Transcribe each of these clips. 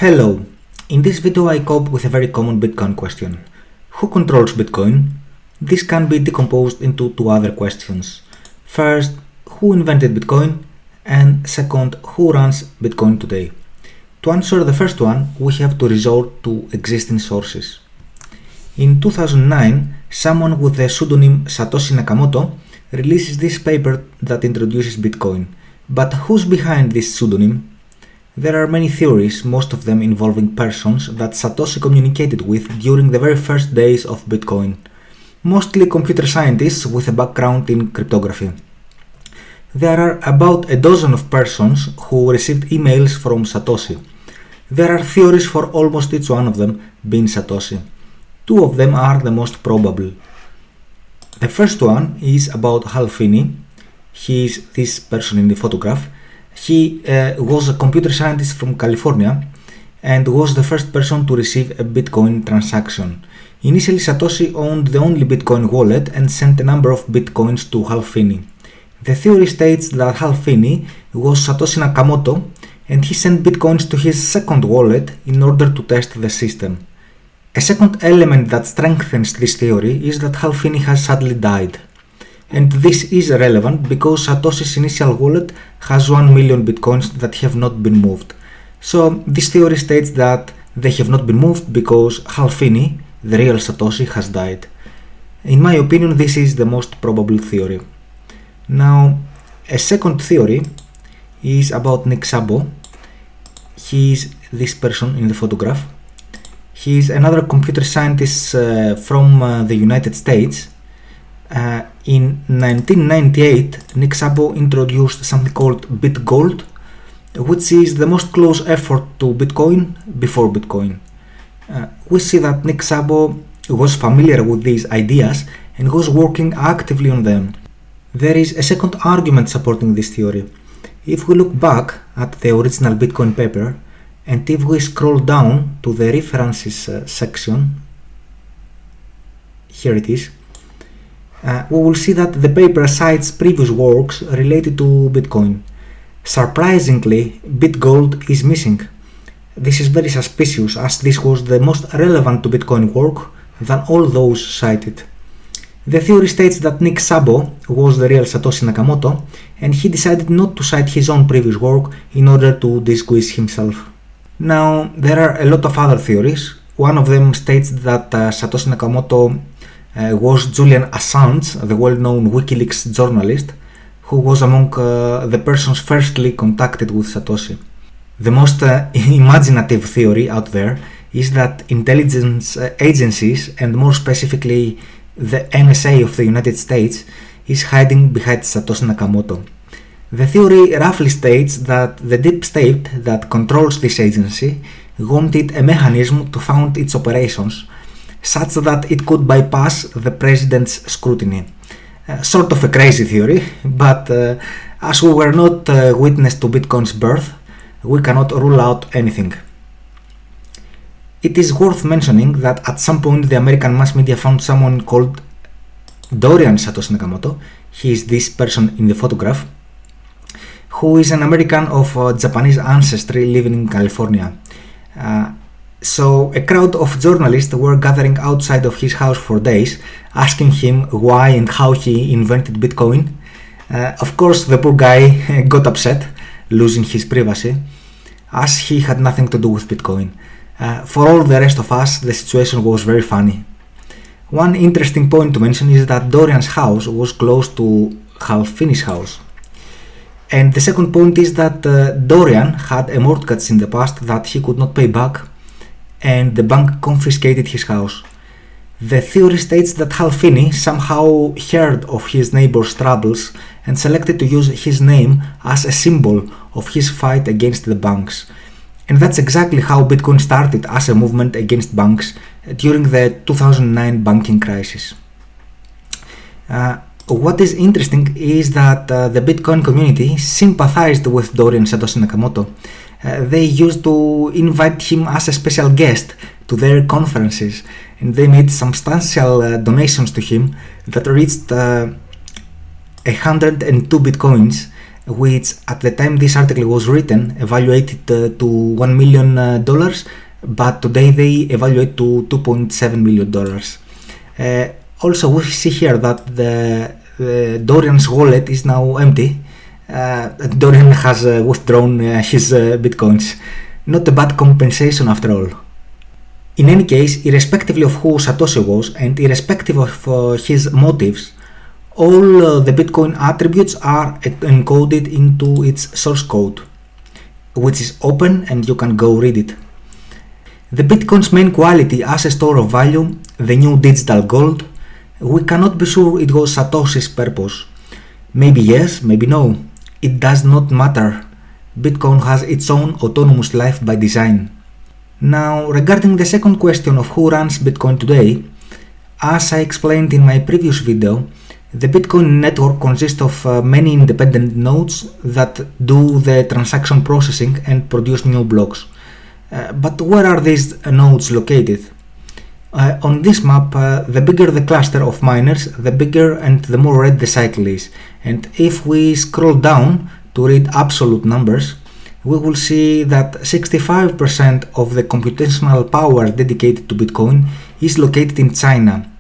Hello, in this video I cope with a very common Bitcoin question. Who controls Bitcoin? This can be decomposed into two other questions. First, who invented Bitcoin? And second, who runs Bitcoin today? To answer the first one, we have to resort to existing sources. In 2009, someone with the pseudonym Satoshi Nakamoto releases this paper that introduces Bitcoin. But who's behind this pseudonym? There are many theories, most of them involving persons that Satoshi communicated with during the very first days of Bitcoin. Mostly computer scientists with a background in cryptography. There are about a dozen of persons who received emails from Satoshi. There are theories for almost each one of them being Satoshi. Two of them are the most probable. The first one is about Hal Finney. He is this person in the photograph. He was a computer scientist from California and was the first person to receive a Bitcoin transaction. Initially, Satoshi owned the only Bitcoin wallet and sent a number of Bitcoins to Hal Finney. The theory states that Hal Finney was Satoshi Nakamoto and he sent Bitcoins to his second wallet in order to test the system. A second element that strengthens this theory is that Hal Finney has sadly died. And this is relevant because Satoshi's initial wallet has 1 million Bitcoins that have not been moved. So this theory states that they have not been moved because Hal Finney, the real Satoshi, has died. In my opinion, this is the most probable theory. Now, a second theory is about Szabo. He is this person in the photograph. He is another computer scientist from the United States. In 1998, Szabo introduced something called BitGold, which is the most close effort to Bitcoin before Bitcoin. We see that Szabo was familiar with these ideas and was working actively on them. There is a second argument supporting this theory. If we look back at the original Bitcoin paper and if we scroll down to the references section, here it is, we will see that the paper cites previous works related to Bitcoin. Surprisingly, BitGold is missing. This is very suspicious as this was the most relevant to Bitcoin work than all those cited. The theory states that Szabo was the real Satoshi Nakamoto and he decided not to cite his own previous work in order to disguise himself. Now, there are a lot of other theories. One of them states that Satoshi Nakamoto was Julian Assange, the well-known WikiLeaks journalist, who was among the persons firstly contacted with Satoshi. The most imaginative theory out there is that intelligence agencies, and more specifically the NSA of the United States, is hiding behind Satoshi Nakamoto. The theory roughly states that the deep state that controls this agency wanted a mechanism to fund its operations, such that it could bypass the president's scrutiny. Sort of a crazy theory, but as we were not witness to Bitcoin's birth, we cannot rule out anything. It is worth mentioning that at some point the American mass media found someone called Dorian Satoshi Nakamoto, he is this person in the photograph, who is an American of Japanese ancestry living in California. So a crowd of journalists were gathering outside of his house for days, asking him why and how he invented Bitcoin. Of course, the poor guy got upset, losing his privacy, as he had nothing to do with Bitcoin. For all the rest of us, the situation was very funny. One interesting point to mention is that Dorian's house was close to Hal Finney's house. And the second point is that Dorian had a mortgage in the past that he could not pay back, and the bank confiscated his house. The theory states that Hal Finney somehow heard of his neighbor's troubles and selected to use his name as a symbol of his fight against the banks. And that's exactly how Bitcoin started as a movement against banks during the 2009 banking crisis. What is interesting is that the Bitcoin community sympathized with Dorian Satoshi Nakamoto. They used to invite him as a special guest to their conferences, and they made substantial donations to him that reached 102 Bitcoins, which at the time this article was written evaluated to $1 million, but today they evaluate to $2.7 million. Also, we see here that the Dorian's wallet is now empty. Dorian has withdrawn his bitcoins. Not a bad compensation after all. In any case, irrespectively of who Satoshi was and irrespective of his motives, all the Bitcoin attributes are encoded into its source code, which is open and you can go read it. The Bitcoin's main quality as a store of value, the new digital gold, we cannot be sure it was Satoshi's purpose. Maybe yes, maybe no. It does not matter. Bitcoin has its own autonomous life by design. Now, regarding the second question of who runs Bitcoin today, as I explained in my previous video, the Bitcoin network consists of many independent nodes that do the transaction processing and produce new blocks. But where are these nodes located? On this map, the bigger the cluster of miners, the bigger and the more red the cycle is. And if we scroll down to read absolute numbers, we will see that 65% of the computational power dedicated to Bitcoin is located in China.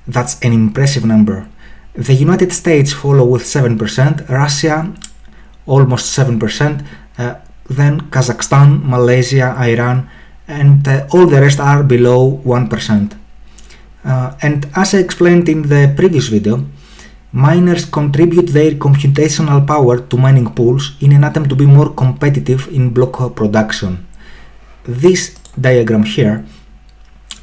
That's an impressive number. The United States follow with 7%, Russia almost 7%, then Kazakhstan, Malaysia, Iran, and all the rest are below 1%. And as I explained in the previous video, miners contribute their computational power to mining pools in an attempt to be more competitive in block production. This diagram here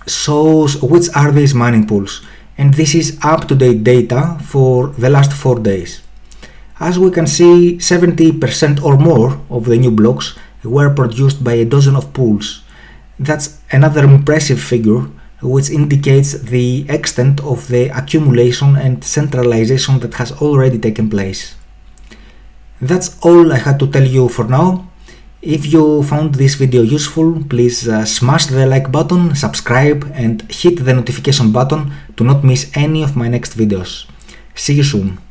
shows which are these mining pools, and this is up-to-date data for the last 4 days. As we can see, 70% or more of the new blocks were produced by a dozen of pools. That's another impressive figure, which indicates the extent of the accumulation and centralization that has already taken place. That's all I had to tell you for now. If you found this video useful, please smash the like button, subscribe and hit the notification button to not miss any of my next videos. See you soon.